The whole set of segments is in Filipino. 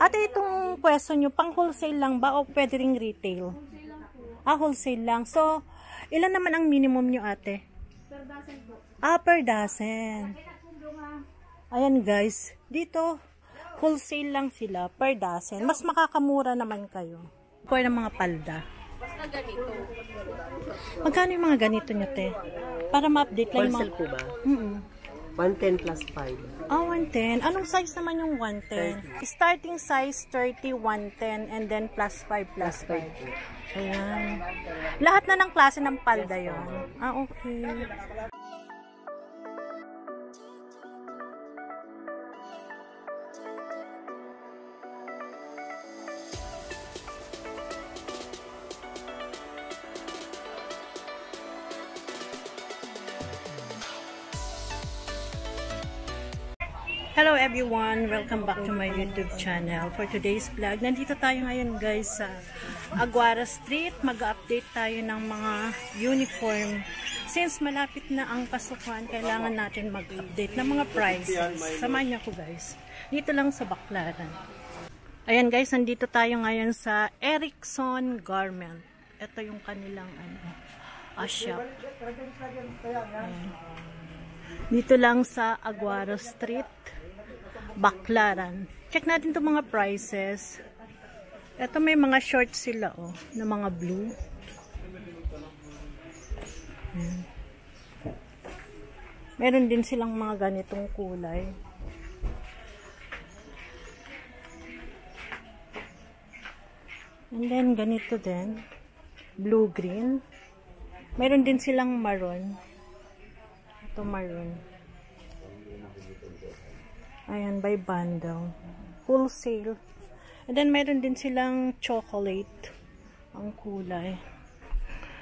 Ate, itong pwesto nyo, pang wholesale lang ba o pwede ring retail? Wholesale lang. So, ilan naman ang minimum nyo, ate? Per dozen po. Per dozen. Ayan guys, dito, wholesale lang sila, per dozen. Mas makakamura naman kayo. Kuha ng mga palda. Basta ganito. Magkano yung mga ganito nyo, te? Para ma-update lang yung mga... Wholesale po ba? 110 plus 5. 110. Anong size naman yung 110? 30. Starting size 30, 110, and then plus 5, plus 5. Ayan. Lahat na ng klase ng palda yun. Okay. Hello everyone! Welcome back to my YouTube channel. For today's vlog, nandito tayo ngayon guys sa Aguara Street. Mag-update tayo ng mga uniform. Since malapit na ang pasukan, kailangan natin mag-update ng mga prices. Samahan niyo ako guys. Dito lang sa Baclaran. Ayan guys, nandito tayo ngayon sa Erickson Garment. Ito yung kanilang shop. Ayan. Dito lang sa Aguara Street, Baclaran. Check natin itong mga prices. Ito may mga shorts sila na mga blue. Ayan. Meron din silang mga ganitong kulay. And then ganito din, blue-green. Meron din silang maroon. Ito maroon. Ayan, by bundle. Wholesale. And then, meron din silang chocolate. Ang kulay.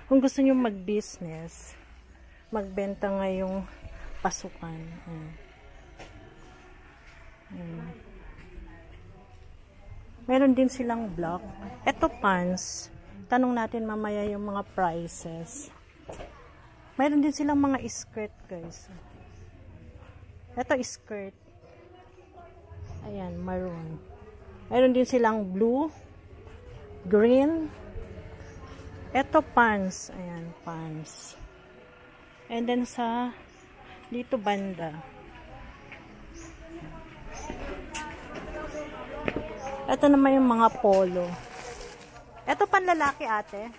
Kung gusto nyo mag-business, magbenta ngayong pasukan. Ayan. Meron din silang black. Ito pants. Tanong natin mamaya yung mga prices. Meron din silang mga skirt, guys. Ito skirt. Ayan, maroon. Meron din silang blue, green. Ito pants. Ayan, pants. And then sa dito banda. Ito naman yung mga polo. Ito panlalaki, ate.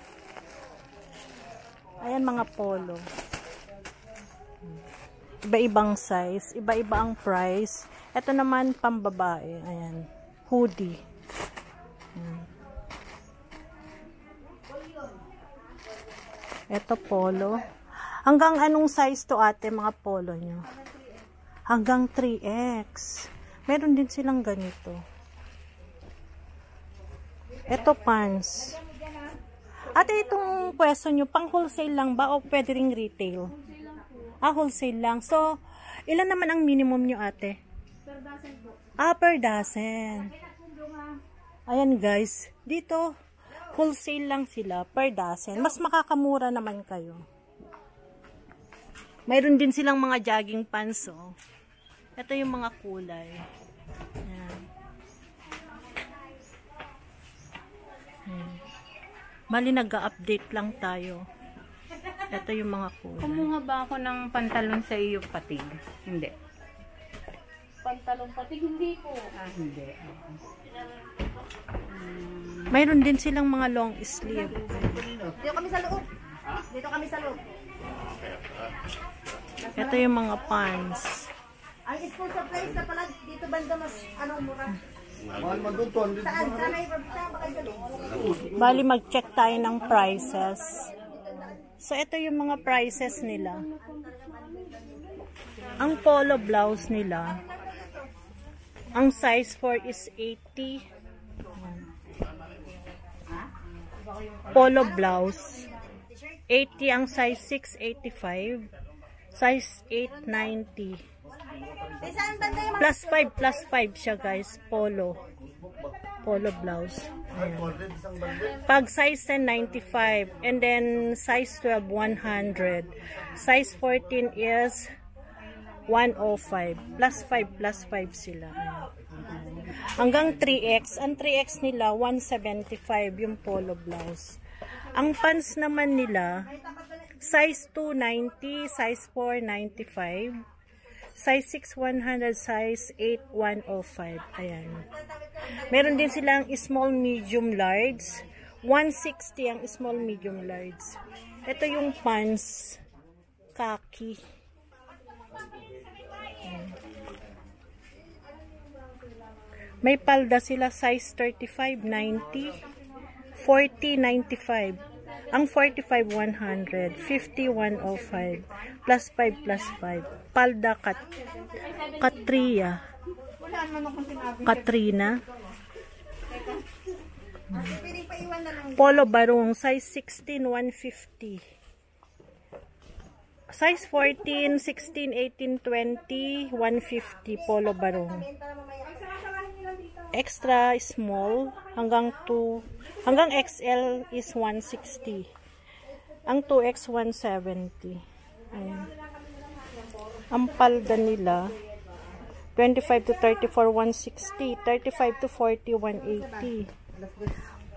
Ayan, mga polo. Iba-ibang size. Iba-iba ang price. Ito naman, pambabae. Ayan. Hoodie. Ayan. Ito, polo. Hanggang anong size to, ate, mga polo nyo? Hanggang 3X. Meron din silang ganito. Ito, pants. Ate, itong pwesto nyo, pang wholesale lang ba o pwede ring retail? Wholesale lang. So, ilan naman ang minimum nyo, ate? Per dozen po. Per dozen. Ayan guys, dito, wholesale lang sila, per dozen. Mas makakamura naman kayo. Mayroon din silang mga jogging pants, Ito yung mga kulay. Ayan. Mali nag-update lang tayo. Ito yung mga kulay. Kumuha ba ako ng pantalon sa iyo patig? Hindi. Pantalon patig? Hindi po. Hindi. Mayroon din silang mga long sleeve. Dito kami sa loob. Dito kami sa loob. Ito yung mga pants. Ang school supplies na pala dito banda mas mura. Saan? Sana Bali mag-check tayo ng prices. So ito yung mga prices nila. Ang polo blouse nila, ang size 4 is 80. Polo blouse 80, ang size 6 85, size 8 90. Plus 5 siya guys, polo blouse. Ayan. Pag size 10 95, and then size 12 100, size 14 is 105, plus 5 sila. Ayan. hanggang 3X. Ang 3X nila, 175 yung polo blouse. Ang pants naman nila, size 2, 90, size 4, 95, size 6, 100, size 8, 105. Ayan. Meron din silang small, medium, large. 160 ang small, medium, large. Ito yung pants, khaki. May palda sila size 35, 90, 40, 95. Ang 45, 100, 50, 105, plus 5, plus 5. Palda Katrina. Polo barong size 16, 150. Size 14, 16, 18, 20, 150 polo barong. Extra small hanggang XL is 160. Ang 2X 170. Ayan. Ang palda nila 25 to 34 160, 35 to 40 180.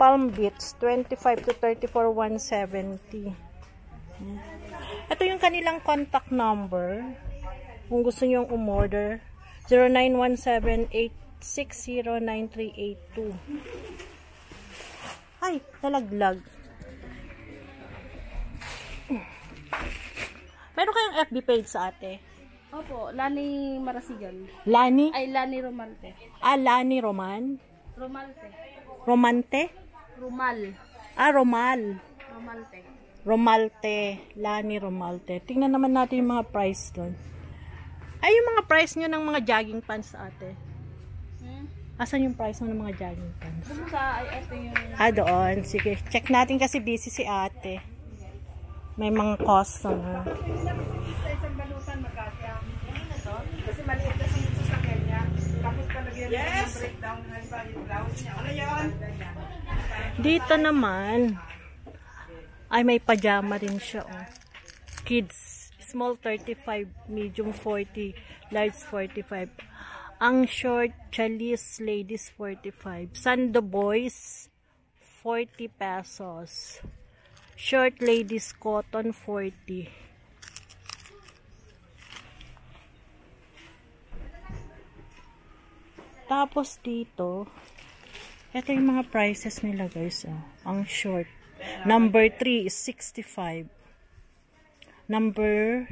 Palm Beach 25 to 34 170. Ayan. Ito yung kanilang contact number. Kung gusto niyo umorder, 0917-860-9382. Ay, nalaglag. Meron kayong FB page sa ate? Opo, Lani Marasigan. Lani? Ay, Lani Romante. Ah, Lani Roman? Romalte. Romante? Rumal. Ah, Romal. Romalte. Romalte. Lani Romalte. Tingnan naman natin yung mga price doon. Ay, yung mga price nyo ng mga jogging pants sa ate. Asan yung price mo ng mga jogging pants? Doon sa, ay, ito yung... Ah, doon. Sige. Check natin kasi busy si ate. May mga customer. Kasi maliit kasi yung sasakyan niya. Tapos palagyan niya ng breakdown ng blouse niya. Ano yun? Dito naman, ay may pajama rin siya. Oh. Kids, small 35, medium 40, large 45. Ang short, chalis, ladies 45. Sando boys, 40 pesos. Short ladies cotton 40. Tapos dito, ito yung mga prices nila guys. Oh. Ang short. Number 3 is 65. Number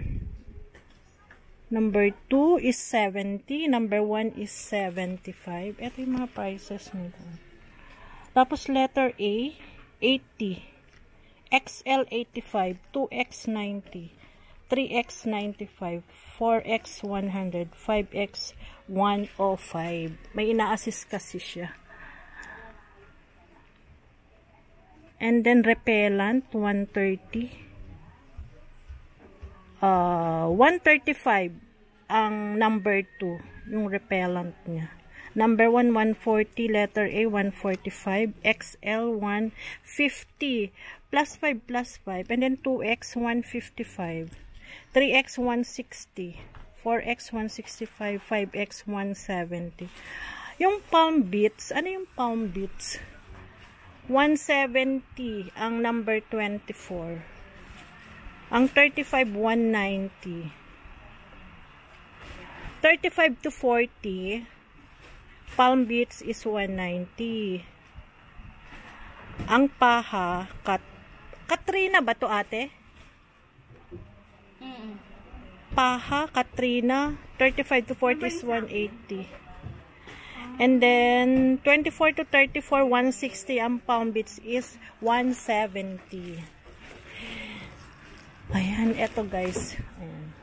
2 is 70. Number 1 is 75. Ito yung mga prices nila. Tapos letter A, 80. XL 85. 2X 90. 3X 95. 4X 100. 5X 105. May ina-assist kasi siya. And then repellent 130. 135 ang number 2, yung repellent niya. Number 1 140, letter A 145, XL 150, plus 5 plus 5, and then 2X 155, 3X 160, 4X 165, 5X 170. Yung palm beats, ano yung palm beats? 170 ang number 24. Ang 35 190. 35 to 40 palm beats is 190. Ang paha Katrina ba to ate? Paha Katrina 35 to 40 is 180. And then 24 to 34 160. Ang palm beats is 170. Ayan, eto guys. Ayan.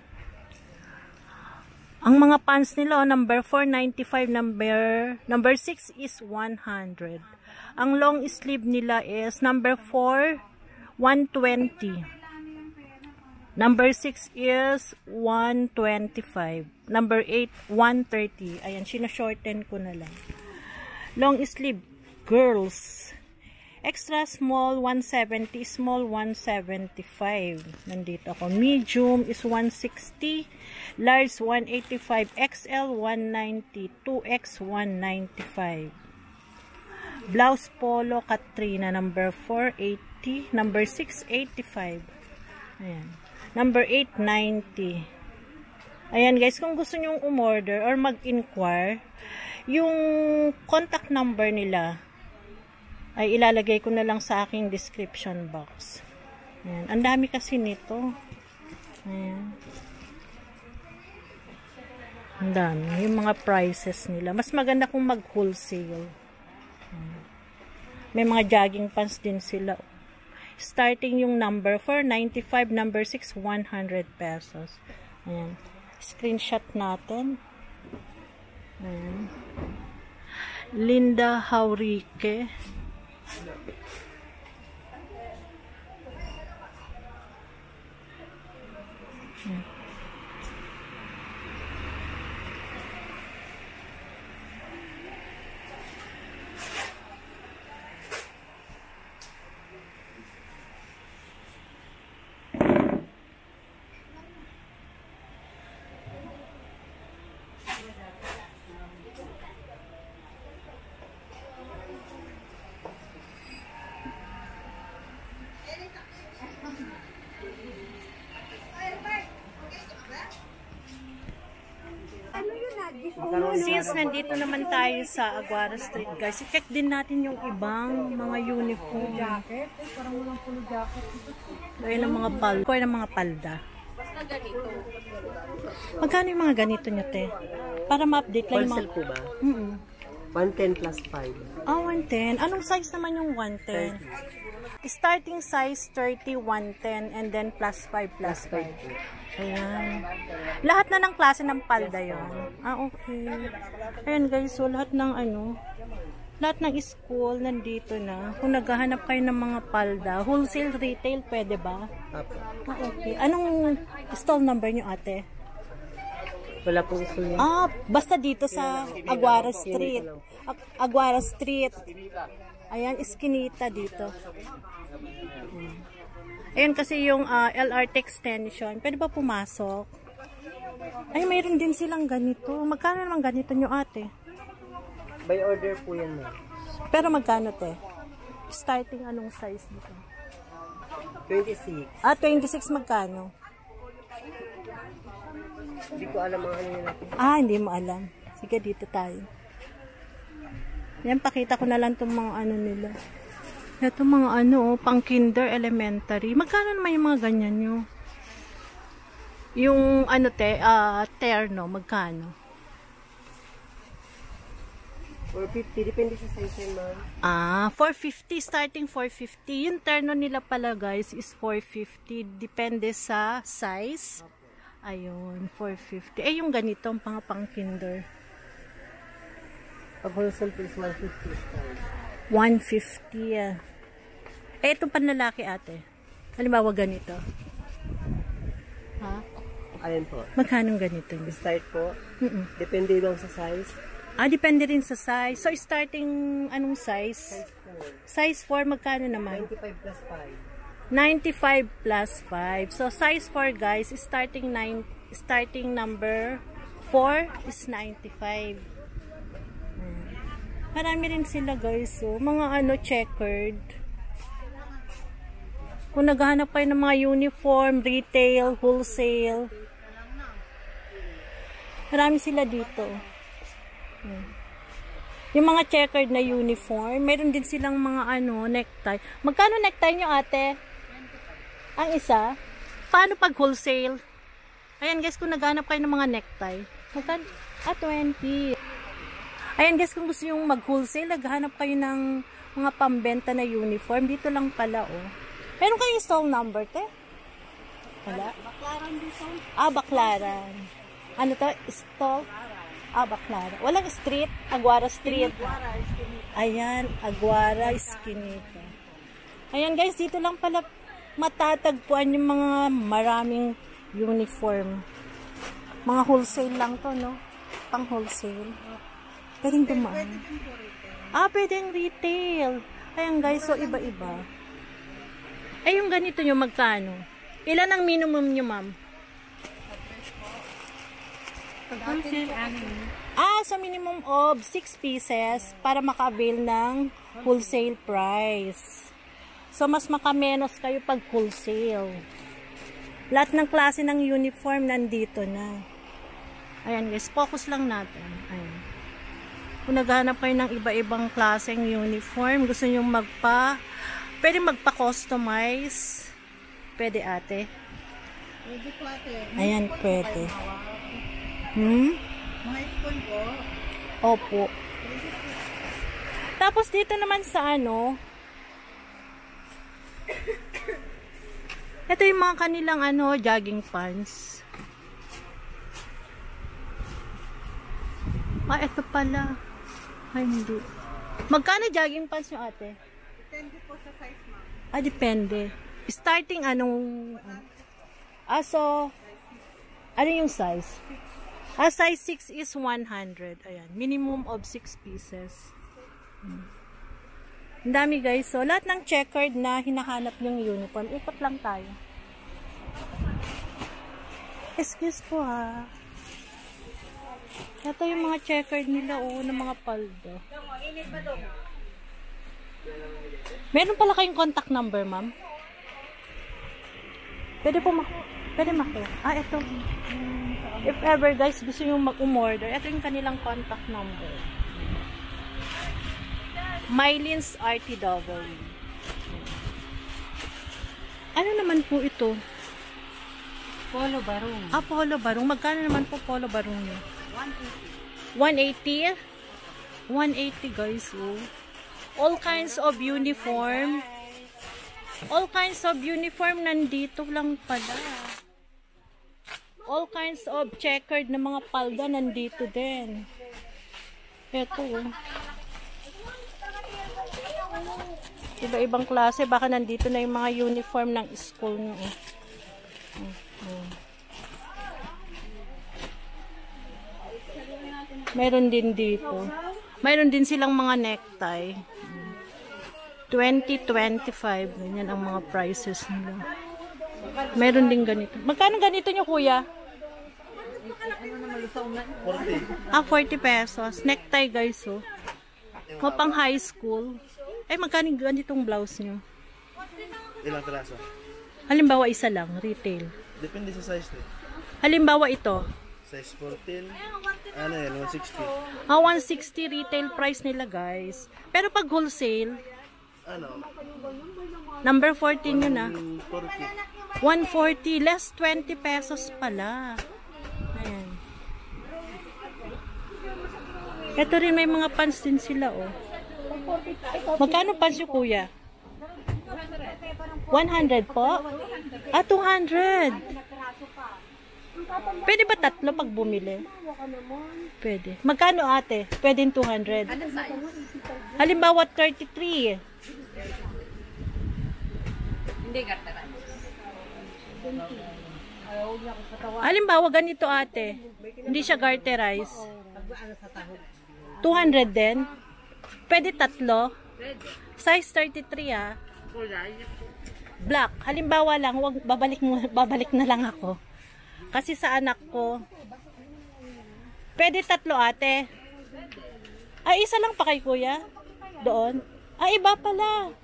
Ang mga pants nila, number 4, 95, number 6 is 100. Ang long sleeve nila is number 4, 120. Number 6 is 125. Number 8, 130. Ayan, sinashorten ko na lang. Long sleeve, girls. Extra small 170, small 175. Nandito ako. Medium is 160, large 185, XL 190, 2X 195. Blouse polo Katrina number 480, number 685. Ayan. Number 890. Ayan guys, kung gusto nyong umorder or mag-inquire, yung contact number nila ay ilalagay ko na lang sa aking description box. Ayan. Ang dami kasi nito. Ayan. Ang dami. Yung mga prices nila. Mas maganda kung mag-wholesale. May mga jogging pants din sila. Starting yung number 495, number 6, 100 pesos. Ayan. Screenshot natin. Ayan. Linda Haurike. Since nandito naman tayo sa Aguara Street, guys, i-check din natin yung ibang mga uniform. Parang walang pulo jacket. Gaya ng mga palda. Gaya ng mga palda. Basta ganito. Magkano yung mga ganito nyo, te? Para ma-update lang yung mga... Wholesale po ba? 110 plus 5. Ah, 110. Anong size naman yung 110? Starting size 30, 110, and then plus 5, plus 5. Ayan. Lahat na ng klase ng palda yon. Ah, okay. Ayan guys, so lahat ng lahat ng school nandito na. Kung naghahanap kayo ng mga palda, wholesale, retail, pwede ba? Apo. Ah, okay. Anong stall number nyo, ate? Wala pong gusto niya. Ah, basta dito sa Aguara Street. Aguara Street. Ayan, Eskinita dito. Ayan kasi yung LRT extension. Pwede ba pumasok? Ay, mayroon din silang ganito. Magkano naman ganito nyo, ate? By order po yan, ma'am. Pero magkano, te? Starting anong size dito? 26. Ah, 26 magkano? Hindi ko alam mga ano yun natin. Ah, hindi mo alam. Sige, dito tayo. Yan, pakita ko na lang itong mga nila. Ito mga pang kinder, elementary. Magkano naman yung mga ganyan nyo? Yung terno, magkano? 450, depende sa size yun, ma'am. Ah, 450, starting 450. Yung terno nila pala guys is 450. Depende sa size. Ayun, 450. Eh, yung ganito, mga pang kinder. Pag wholesale is 150 style. 150, ah. Eh, itong panlalaki, ate. Halimbawa, ganito. Ha? Ayan po. Magkano ganito? Start po. Depende lang sa size. Ah, depende rin sa size. So, starting, anong size? Size 4, magkano naman? 95 plus 5. 95 plus 5. So, size 4, guys, starting number 4 is 95. Marami rin sila, guys. So, mga checkered. Kung naghahanap kayo ng mga uniform, retail, wholesale. Marami sila dito. Yung mga checkered na uniform, meron din silang mga necktie. Magkano necktie nyo, ate? Ang isa? Paano pag wholesale? Ayan guys, kung naghanap kayo ng mga necktie. Magkano? 20. Ayan guys, kung gusto yung mag-wholesale, naghanap kayo ng mga pambenta na uniform. Dito lang pala, Meron kayong stall number, te? Wala? Baklaran dito. Ah, Baklaran. Ano to? Stall? Ah, Baklaran. Walang street? Aguara Street. Ayan, Aguara Eskinita. Ayan guys, dito lang pala matatagpuan yung mga maraming uniform. Mga wholesale lang to, no? Pang wholesale. Pwedeng dumaan. Ah, pwedeng retail. Ayan guys, so iba-iba. Ay, yung ganito nyo, magkano? Ilan ang minimum nyo, ma'am? So minimum of 6 pieces para maka-avail ng wholesale price. So, mas makamenos kayo pag wholesale. Lahat ng klase ng uniform nandito na. Ayan guys, focus lang natin. Ayan. Kung naghahanap kayo ng iba-ibang klaseng uniform, gusto nyo pwede magpa-customize. Pwede ate. Pwede po ate. Ayan, pwede. Mga school po. Opo. Tapos dito naman sa ito yung mga kanilang jogging pants. Ito pala. Ay, hindi. Magkano jogging pants nyo, ate? Depende po sa size, ma'am. Depende. Starting so, ano yung size? Size 6 is 100. Ayan. Minimum of 6 pieces. Ang dami guys. So, lahat ng checkered na hinahanap yung uniform. Ikot lang tayo. Excuse po ha. Ito yung mga checkered nila ng mga paldo. Meron pala kayong contact number, ma'am? Pwede po mako. Ito. If ever guys gusto nyo mag-umorder, ito yung kanilang contact number. Mylin's RTW. Ano naman po ito? Polo barong. Polo barong. Magkano naman po polo barong nyo? 180? 180 guys. All kinds of uniform. All kinds of uniform nandito lang pala. All kinds of checkered na mga palda nandito din. Ito. Iba-ibang klase. Baka nandito na yung mga uniform ng school nyo. Meron din dito. Meron din silang mga necktie. 20, 25. Ganyan ang mga prices nila. Meron din ganito. Magkano ganito nyo, kuya? 40 pesos. Necktie guys, pang high school. Magkano ganitong blouse nyo? Ilang piraso? Halimbawa, isa lang, retail. Depende sa size nito. Halimbawa, ito. Size 14. Ano yan? 160. 160 retail price nila, guys. Pero pag wholesale, number 14 yun 140. 140. Less 20 pesos pala. Ayan. Ito rin, may mga pants din sila, Magkano pants yung kuya? 100 po? 200. Pwede ba tatlo pag bumili? Pwede. Magkano ate? Pwede 200. Halimbawa 33. Hindi garteran. Halimbawa ganito ate. Hindi siya garterize. 200 din. Pwede tatlo. Size 33 Black. Halimbawa lang, wag babalik na lang ako. Kasi sa anak ko. Pwede tatlo ate. Isa lang pa kay kuya? Doon? Iba pala.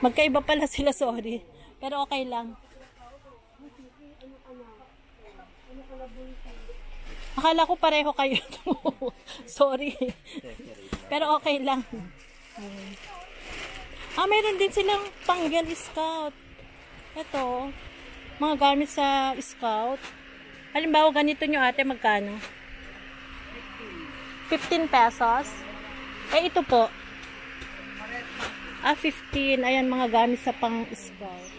Magkaiba pala sila, sorry. Pero okay lang. Akala ko pareho kayo. Sorry. Pero okay lang. Meron din silang pang Girl Scout. Ito, mga gamit sa Scout. Halimbawa, ganito nyo ate, magkano? 15 pesos. Ito po. 15. Ayan, mga gamit sa pang Scout.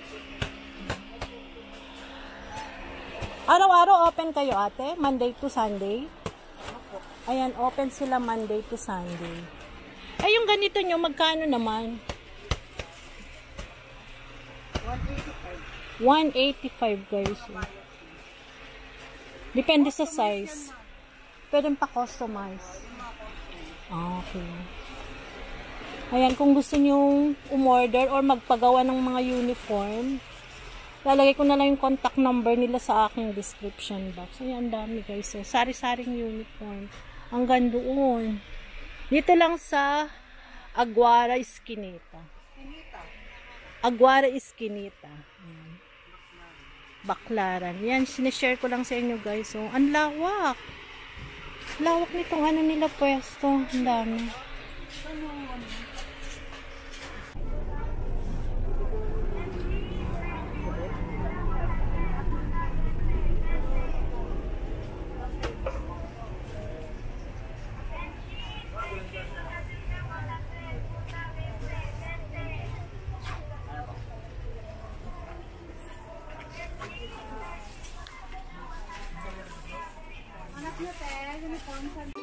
Araw-araw open kayo ate? Monday to Sunday? Ayan, open sila Monday to Sunday. Yung ganito nyo, magkano naman? 185 guys. Depende sa size. Pwede pa customize. Okay. Ayan, kung gusto nyo umorder or magpagawa ng mga uniform, lalagay ko na lang yung contact number nila sa aking description box. Ayan, ang dami guys. Oh. Sari-saring uniform. Hanggang doon. Dito lang sa Aguara Esquinita. Aguara Esquinita. Ayan. Baclaran. Yan, sinishare ko lang sa inyo guys. So, ang lawak. Lawak nitong ano nila pwesto. Ang dami. Anak niyo, te, uniform sa